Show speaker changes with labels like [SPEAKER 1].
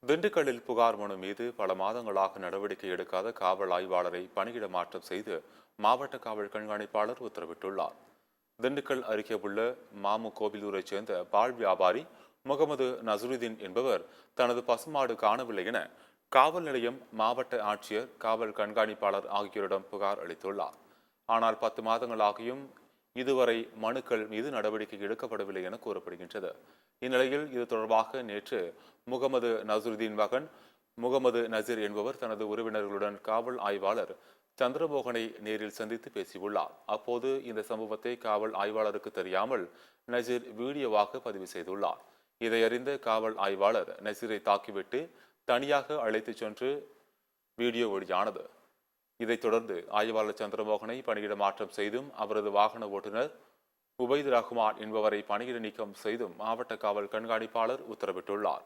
[SPEAKER 1] திண்டுக்கல்லில் புகார் மனு மீது பல மாதங்களாக நடவடிக்கை எடுக்காத காவல் ஆய்வாளரை பணியிட மாற்றம் செய்து மாவட்ட காவல் கண்காணிப்பாளர் உத்தரவிட்டுள்ளார். திண்டுக்கல் அருகே உள்ள மாமு கோவிலூரைச் சேர்ந்த பால் வியாபாரி முகமது நசுருதீன் என்பவர் தனது பசுமாடு காணவில்லை என காவல் நிலையம், மாவட்ட ஆட்சியர், காவல் கண்காணிப்பாளர் ஆகியோரிடம் புகார் அளித்துள்ளார். ஆனால் 10 மாதங்களாகியும் இதுவரை மனுக்கள் மீது நடவடிக்கை எடுக்கப்படவில்லை என கூறப்படுகின்றது. இந்நிலையில் இது தொடர்பாக நேற்று முகமது நசுருதீன் மகன் முகமது நசீர் என்பவர் தனது உறவினர்களுடன் காவல் ஆய்வாளர் சந்திரமோகனை நேரில் சந்தித்து பேசியுள்ளார். அப்போது இந்த சம்பவத்தை காவல் ஆய்வாளருக்கு தெரியாமல் நசீர் வீடியோவாக பதிவு செய்துள்ளார். இதையறிந்த காவல் ஆய்வாளர் நசீரை தாக்கிவிட்டு தனியாக அழைத்துச் சென்று வீடியோ வெளியானது. இதைத் தொடர்ந்து ஆய்வாளர் சந்திரமோகனை பணியிட மாற்றம் செய்தும் அவரது வாகன ஓட்டுநர் உபைது ரஹ்மான் என்பவரை பணியிட நீக்கம் செய்தும் மாவட்ட காவல் கண்காணிப்பாளர் உத்தரவிட்டுள்ளார்.